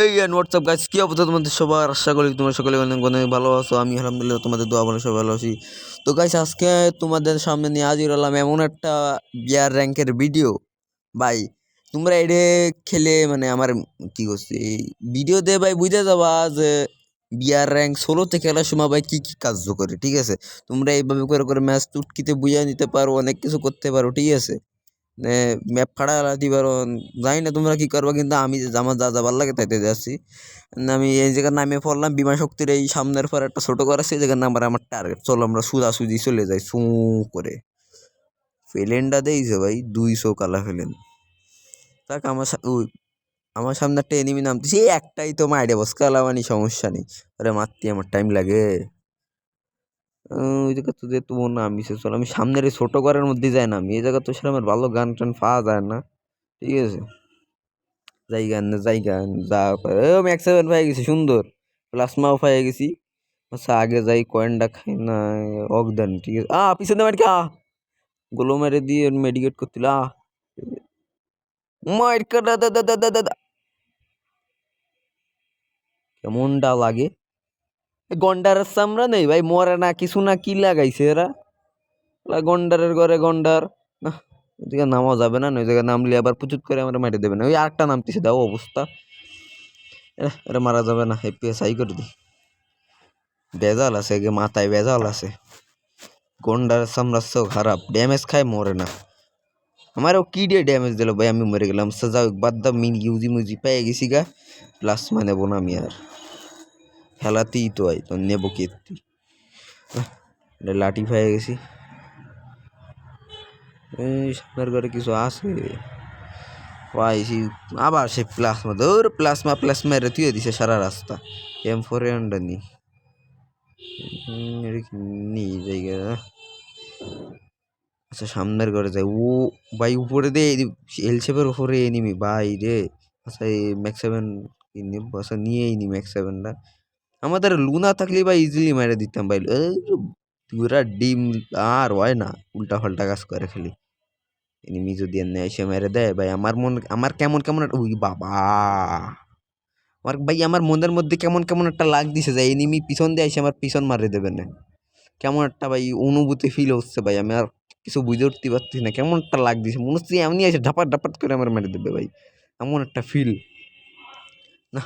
এই WhatsApp guys, কি অবস্থা তোমাদের সবার? আশা করি তোমরা সকলে অনেক অনেক ভালো আছো। আমি আলহামদুলিল্লাহ তোমাদের দোয়া বলে সবাই ভালো আছি। তো গাইস, আজকে তোমাদের সামনে নিয়ে হাজির হলাম এমন একটা বিয়ার র্যাঙ্কের ভিডিও। ভাই, তোমরা এটা খেলে মানে আমার কি করছি ভিডিও দিয়ে ভাই বুঝে যাবা যে বিয়ার র্যাঙ্ক সোলোতে খেলার সময় ভাই কি কি কার্য করে। ঠিক আছে, তোমরা এইভাবে করে করে ম্যাচ চুটকিতে বুঝে নিতে পারো, অনেক কিছু করতে পারো। ঠিক আছে, ম্যাপ ফাড়া দিতে পারো। জানি না তোমরা কি করবো, কিন্তু আমি আমার যা যাবার লাগে তাইতে যাচ্ছি। আমি এই জায়গার নামে পড়লাম বিমান শক্তির এই সামনের পর একটা ছোট ঘর আছে, এই জায়গার নাম্বার আমার টার্গেট। চলো আমরা সোজাসুজি চলে যাই সু করে। ফেলেনটা দেইছে ভাই 200 কালা ফেলেন। তাক আমার সামনে একটা এনিমি নামতেছে, এই একটাই তো মাইরে বস কালামানি, সমস্যা নেই। আরে মারতে আমার টাইম লাগে। ওই জায়গা তো যেহেতু নামিছে, চলো আমি সামনের এই ছোট ঘরের মধ্যে যাই না। আমি এই জায়গা তো সেরকম ভালো গান টান পাওয়া যায় না। ঠিক আছে, জায়গা যা ম্যাক্স 7 পাই গেছি, সুন্দর প্লাসমাও পাই গেছি। আচ্ছা আগে যাই, কয়েনটা খাই না অগদান। ঠিক আছে, পিছনে মার কে গোলো মেরে দিয়ে মেডিকেট করছিল। মার কাটা দাদা দাদা দাদা, কেমনটা লাগে। গন্ডারের চামড়া নেই ভাই, মরে না কিছু না, কি লাগাইছে এরা গন্ডারের ঘরে গন্ডার। না, ওই জায়গায় নামা যাবে না, ওই জায়গায় নামলে আবার প্রচুর করে আমরা মারি দেবে না। ওই আরেকটা নামতেছে, দাও অবস্থা। এটা মারা যাবে না, এপিএস হাই করে দি। ভেজাল আছে, মাথায় ভেজাল আছে। গন্ডার সামরাস্য খারাপ, ড্যামেজ খায় মরে না। আমারও কি দিয়ে ড্যামেজ দিল ভাই, আমি মরে গেলাম। যাও বাদ দাও, মিনি ইউজি মুজি পেয়ে গেছি গা। প্লাস মানে বোনা আমি আর খেলাতেই তো হয়, তো নেবো কে লাঠি পেয়ে গেছি। এই সামনের ঘরে কিছু আছে পাইছি। আবার সে প্লাসমা, ধর প্লাসমা রে তুই দিছে সারা রাস্তা। M4 আন্ডার নি জায়গা। আচ্ছা সামনের ঘরে যাই। ও ভাই উপরে দে, এলসেপের উপরে এনিমি ভাই রে। আচ্ছা এই ম্যাক্স 7 আচ্ছা নিয়েই নি ম্যাক্স 7টা। আমাদের লুনা থাকলে ভাই ইজিলি মেরে দিতাম ভাই। পুরা ডিম আর হয় না, উল্টা পাল্টা কাজ করে খালি। এনিমি যদি এনে এসে মেরে দেয় ভাই, আমার কেমন কেমন ওই বাবা, আমার ভাই আমার মনের মধ্যে কেমন কেমন একটা লাগ দিছে যে এনিমি পিছন দিয়ে এসে আমার পিছন মারি দেবে না। কেমন একটা ভাই অনুভূতি ফিল হচ্ছে ভাই, আমি আর কিছু বুঝে উঠতে পারছি না। কেমন একটা লাগ দিছে, মনে হচ্ছে এমনি এসে ঢাপাট ঢাপাট করে আমার মেরে দেবে ভাই, এমন একটা ফিল। না,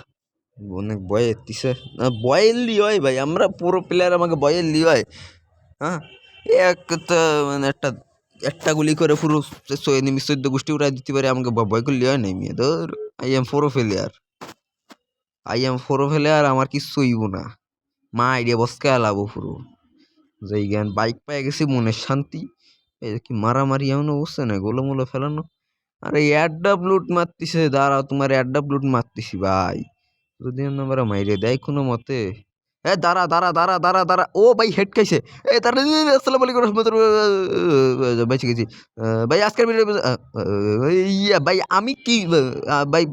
অনেক ভয় এসছে না, বয়েললি হয় ভাই, আমরা পুরো প্লেয়ার আমাকে বয়েললি হয়। হ্যাঁ, একটা মানে একটা গুলি করে পুরো এনিমি 14 গোষ্ঠী উড়াই দিতে পারে, আমাকে ভয় করলে হয় নাই মেয়ে। ধর আই এম ফোরো ফেলিয়ার, আমার কিচ্ছু হইব না। মা আইডিয়া বসকে আলাবো পুরো। যেই জ্ঞান বাইক পেয়ে গেছি, মনের শান্তি। এই কি মারামারি এমন অবস্থা না, গোলমোলো ফেলানো। আরে অ্যাডাপ লুট মারতিছে, দাঁড়াও তোমার অ্যাডাপ লুট মারতিছি ভাই। যদি আমরা মাইরে দেয় কোনো মতে। দাঁড়া দাঁড়া দাঁড়া দাঁড়া দাঁড়া, ও ভাই হেড খাইছে। তারা আসসালামু আলাইকুম বেঁচে গেছি ভাই। আজকের ভিডিও ইয়া ভাই, আমি কি ভাই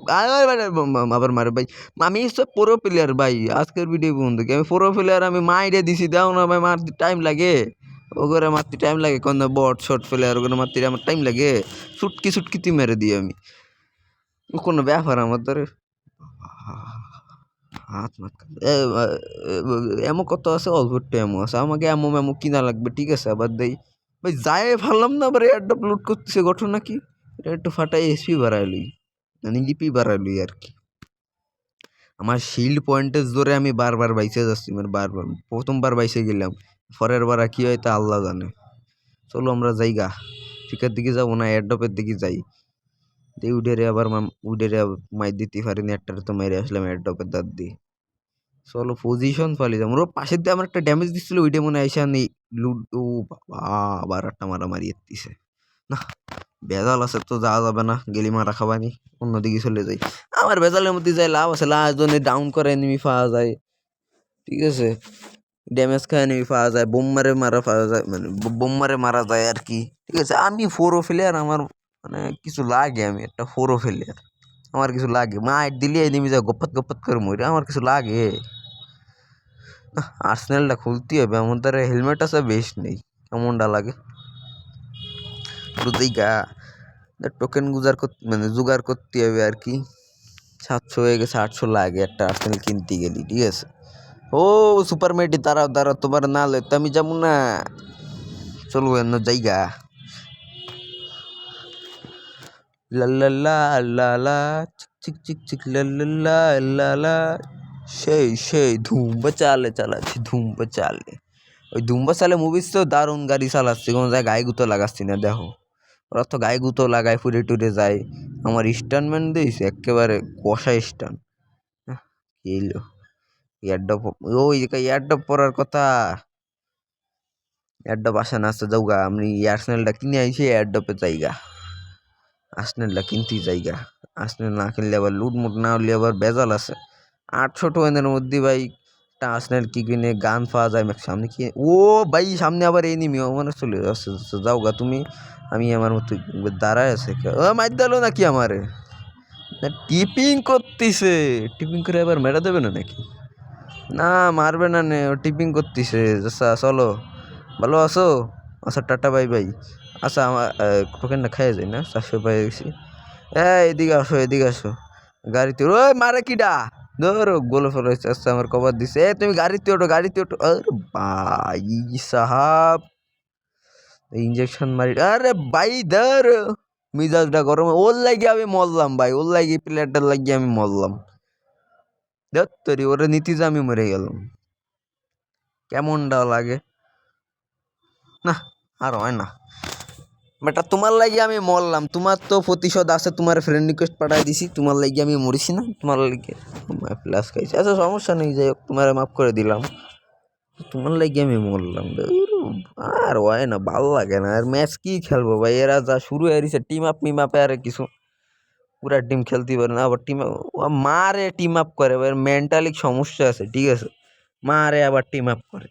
আবার মারে ভাই। আমি সব প্রো প্লেয়ার ভাই, আজকের ভিডিও বন্ধু কি আমি প্রো প্লেয়ার, আমি মাইরে দিছি। দাও না ভাই, মারতে টাইম লাগে, ওগুলো মারতে টাইম লাগে। কোন বট শর্ট প্লেয়ার ওগুলো মারতে আমার টাইম লাগে। সুটকি সুটকিতে মেরে দিই আমি, কোনো ব্যাপার আমার ধরে হাত মাত। এমন কত আছে, অল্প একটু এমন আছে, আমাকে এমন কিনা লাগবে। ঠিক আছে, আবার দেই ভাই, যাই ভাবলাম না আবার এয়ারড্রপ লুট করতেছে। ঘটনা কি, এটা একটু ফাটাই এসপি বাড়াইলই, মানে ডিপি বাড়াইলই আর কি। আমার শিল্ড পয়েন্টের জোরে আমি বারবার বাইসে যাচ্ছি, মানে বারবার। প্রথমবার বাইসে গেলাম, পরের বার কি হয় তা আল্লাহ জানে। চলো আমরা যাইগা, ঠিকার দিকে যাবো না, এয়ারড্রপের দিকে যাই। উডেরে আবার উডেরে মাই দিতে পারিনি, একটারে তো মেরে আসলাম এয়ারড্রপের দাঁত দিয়ে। চলো পজিশন পালি যাবো। ওর পাশের দিয়ে আমার একটা ড্যামেজ দিচ্ছিল, ওইটা মনে হয় নেই লুট। ও বাবা, আবার একটা মারামারি এসছে না। ভেজাল আছে তো যাওয়া যাবে না, গেলি মারা খাবানি, অন্যদিকে চলে যাই। আমার ভেজালের মধ্যে যাই লাভ আছে, লাস্ট জনে ডাউন করে এনিমি পাওয়া যায়। ঠিক আছে, ড্যামেজ খায় এনিমি পাওয়া যায়, বোম মারে মারা পাওয়া যায়, মানে বোম মারে মারা যায় আর কি। ঠিক আছে, আমি ফোরও প্লেয়ার, আমার মানে কিছু লাগে, আমি একটা ফোরও প্লেয়ার, আমার কিছু লাগে। মাইট দিলে এনিমি যা গপ্পত গপ্পত করে মরে, আমার কিছু লাগে। আর্সেনালটা খুলতে হবে, আমার দ্বারা হেলমেট আছে বেশ নেই, কেমনটা লাগে। টোকেন জোগাড় করতে হবে আর কি। 700 হয়ে গেছে, 800 লাগে একটা আর্সেনাল কিনতে গেলি, ঠিক আছে। ও সুপার মেটি, দাঁড়াও দাঁড়াও, তোমার না লইতে আমি যাবো না, চলো অন্য জায়গা। লাল্লাল্লা লালা চিক চিক চিক লাল্লাল্লা লালা, সেই ধুম্বা চালে চালাচ্ছি, ধুম্বা চালে। ওই ধুম্বা চালে মুভিস তো দারুণ গাড়ি চালাচ্ছি, কোনো জায়গায় গায়ে গুঁতো লাগাচ্ছি না। দেখো ওরা তো গায়ে গুঁতো লাগায়, ফুরে টুরে যায়। আমার স্টানম্যান দিয়েছে একেবারে কষা স্টান। এলো এয়ারডপ, ওই এয়ারডপ পরার কথা, এয়ারডপ আসে না, আসতে যাওগা। আমি আর্সেনালটা কিনে আইছি, এয়ারডপে জায়গা, আর্সেনালটা কিনতেই জায়গা। আর্সেনাল না কিনলে আবার লুটমুট না হলে আবার বেজাল আছে। 800 টোয়েনের মধ্যে ভাই একটা আর্সেনাল কি কিনে গান পাওয়া যায়। সামনে কি, ও ভাই সামনে আবার এনিমি, মানে চলে যাচ্ছে, যাওগা তুমি। আমি আমার মতো দাঁড়ায় আছে, ও মার দিলো নাকি আমারে, টিপিং করতেছে, টিপিং করে এবার মেরা দেবে না নাকি? না মারবে না, নে টিপিং করতেছে। আচ্ছা চলো, ভালো আছো? আচ্ছা টাটা বাই বাই। আচ্ছা আমার টোকেনটা খাইয়ে যায় না, 400 পাই গেছি। এদিকে আসো, এদিকে আসো, গাড়িতে ওই মারে কিডা, ধরো গোলে ফেলেছে। আচ্ছা আমার কভার দিছে, তুমি গাড়িতে ওঠো, গাড়িতে ওঠো। আরে ভাই সাহাব, ইঞ্জেকশন মারি, আরে ভাই ধর, মিজাজটা গরম, ওর লাগিয়ে আমি মরলাম ভাই, ওর লাগিয়ে প্লেয়ারটার লাগিয়ে আমি মরলাম। ধর তোরি, ওরে নীতি যে আমি মরে গেলাম, কেমনটা লাগে না, আর হয় না বেটা। তোমার লাগি আমি মরলাম, তোমার তো প্রতিশোধ আছে, তোমার ফ্রেন্ড রিকোয়েস্ট পাঠাই দিছি, তোমার লাগি আমি মরিছি না, তোমার লাগে প্লাস খাইছি। আচ্ছা সমস্যা নেই, যাই হোক তোমার মাফ করে দিলাম, তোমার লাগি আমি মরলাম। আর হয় না, ভালো লাগে না আর, ম্যাচ কি খেলবো ভাই, এরা যা শুরু হয়ে গেছে টিম আপ মিম আপে, আর কিছু পুরা টিম খেলতে পারে না। আবার টিম মারে, টিম আপ করে, মেন্টালি সমস্যা আছে, ঠিক আছে, মারে আবার টিম আপ করে,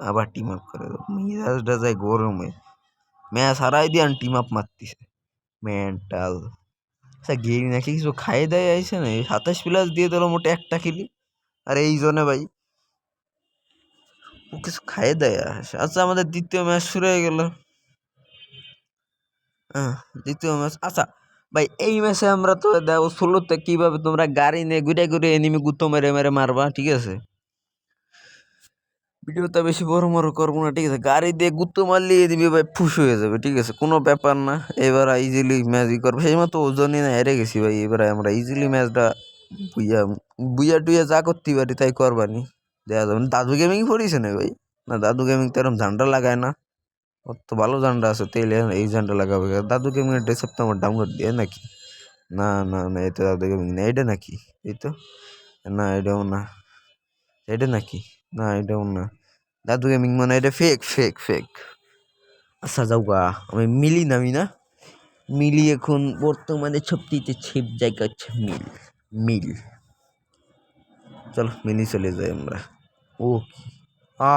আবার টিম আপ করে, মিজাজটা যায় গরমে, ম্যাচ হারাই দিয়ে টিম আপ মারতিছে, মেন্টাল। আচ্ছা গেরি নাকি কিছু খাই দেয় আইসে না, 27 প্লাস দিয়ে দিল মোটে একটা খেলি, আর এই জন্য ভাই ও কিছু খাই দেয় আসে। আচ্ছা আমাদের দ্বিতীয় ম্যাচ শুরু হয়ে গেল, দ্বিতীয় ম্যাচ। আচ্ছা ভাই এই ম্যাচে আমরা তো দেখো ষোলোতে কিভাবে তোমরা গাড়ি নিয়ে ঘুরে ঘুরে এনিমি গুতো মেরে মেরে মারবা, ঠিক আছে। ভিডিওটা বেশি বড় করবো না, ঠিক আছে। গাড়ি দিয়ে গুতো মারলে এনিমি ভাই ফুস হয়ে যাবে, ঠিক আছে, কোনো ব্যাপার না। এবার ইজিলি ম্যাচ করবো, সেই মতো ওজনই না হেরে গেছি ভাই, এবার আমরা ইজিলি ম্যাচটা বুইয়া বুইয়া টুইয়া যা করতে পারি তাই করবানি, দেওয়া যাবে না। দাদু গেমিং পড়িছে না ভাই, না দাদু গেমিং তো এরকম ঝান্ডা লাগায় না, ওর তো ভালো ঝান্ডা আছে, তেলে এই ঝান্ডা লাগাবে। দাদু গেমিং এর ড্রেস তো আমার ডাউনলোড দিয়ে নাকি, না না না, এটা দাদু গেমিং না, এটা নাকি, এই তো না, এটাও না, এটা নাকি, না এটাও না, দাদু গেমিং মানে এটা ফেক ফেক ফেক। আচ্ছা যাওগা, আমি মিলি নামি না, মিলি এখন বর্তমানে সবথেকে ছেপ জায়গা হচ্ছে মিল, মিল, চলো মিলি চলে যাই আমরা। ও আ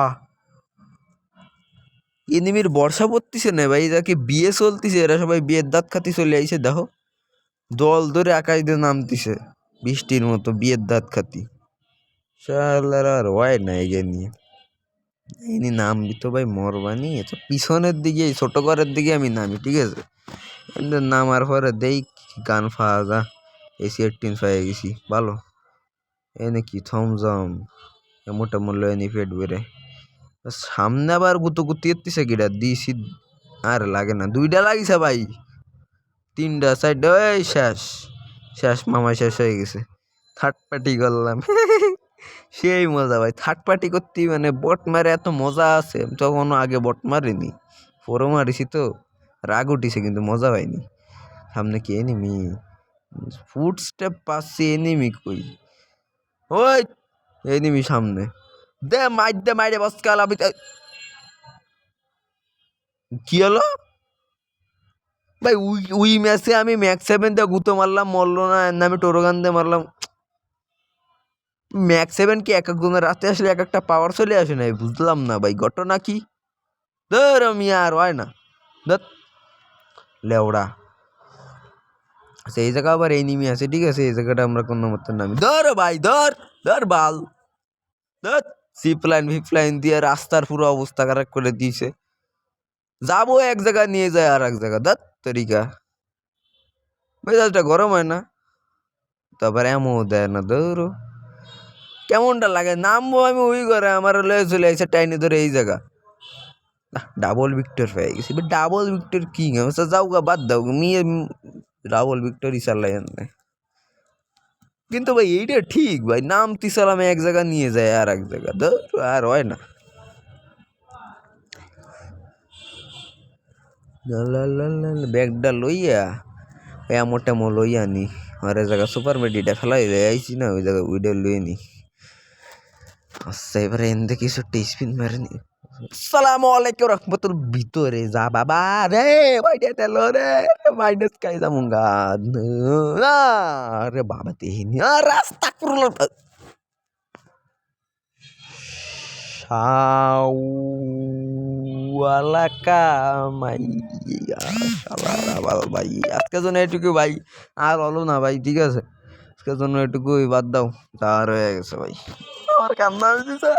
এনিমির বর্ষা পড়তিছে না ভাই, যাকে বিয়ে চলতিছে, এরা সবাই বিয়ের দাঁত খাতি চলে আইছে, দেখো দল ধরে আকাশ দিয়ে নামতিছে বৃষ্টির মতো, বিয়ের দাঁত খাতি। শালার আর হয় না এগে নিয়ে, ইনি নামবি তো ভাই মরবানি, তো পিছনের দিকে ছোট ঘরের দিকে আমি নামি, ঠিক আছে। নামার পরে দেই গান পাওয়া যা, এসি 18 পেয়ে গেছি, ভালো। এনে কি থমজম, মোটা মূল্য এনে পেট বেড়ে, সামনে আবার গুতো গুতি এত্তিছে গিটা দিছি, আর লাগে না, দুইটা লাগিছে ভাই, তিনটা চারটা, ওই শেষ, শেষ মামা শেষ হয়ে গেছে। থার্ড পার্টি করলাম, সেই মজা ভাই, থার্ড পার্টি করতে মানে বট মারে এত মজা আছে, তখনও আগে বট মারিনি, পরও মারিছি তো, রাগ উঠিছে কিন্তু মজা পাইনি। সামনে কি এনিমি, ফুট স্টেপ পাচ্ছি, এনিমি কই, ওই এনিমি সামনে, দে মাইর দে, মাইরে বসকাল আমি, কি হলো ভাই, উই ম্যাচে আমি ম্যাক্স 7 দিয়ে গুতো মারলাম, মরলো না, এর নামে টোরগান দিয়ে মারলাম। ম্যাক্স 7 কি এক একজনের রাতে আসলে এক একটা পাওয়ার চলে আসে না, বুঝলাম না ভাই ঘটনা কি, ধর আমি আর হয় না, ধর লেওড়া। আচ্ছা এই জায়গা আবার এনিমি আছে, ঠিক আছে, এই জায়গাটা আমরা কোনো মতো নামি, ধর ভাই ধর, ধর বাল, ধর সিপ লাইন ভিপ লাইন দিয়ে রাস্তার পুরো অবস্থা খারাপ করে দিয়েছে, যাবো এক জায়গা নিয়ে যায় আর এক জায়গা, ধর তরিকা, মেজাজটা গরম হয় না। তারপরে এমন দেয় না ধরো কেমনটা লাগে নামবো আমি ওই করে আমার লয়ে চলে আসছে টাইনে ধরে এই জায়গা ডাবল ভিক্টর পেয়ে গেছি ডাবল ভিক্টর কিং যাও গা বাদ দাও মেয়ে ডাবল ভিক্টরই চালাই আনতে কিন্তু ভাই এইটা ঠিক ভাই নাম তিসালাম এক জায়গা নিয়ে যায় আর এক জায়গা ধরো আর হয় না ব্যাগটা লইয়া এমো টেমো লইয়া নি আর এক জায়গা সুপার মেডিটা ফেলাই দেয় আইছি না ওই জায়গায় উইডে লইয়ে নি আচ্ছা এবারে এনদে কিছু টিস্পিন মারেনি আসসালামু আলাইকুম রহমতুল ভিতরে যা বাবা রে বাইরে তেল রে মাইনাস কাই যামুঙ্গা আরে বাবা তেহিনি রাস্তা করলো শাওয়ালাকা মাইয়া শালারা বাল ভাই আজকের জন্য এটুকু ভাই আর হলো না ভাই ঠিক আছে আজকের জন্য এটুকুই বাদ দাও তার হয়ে গেছে ভাই আমার কান্না হয়েছে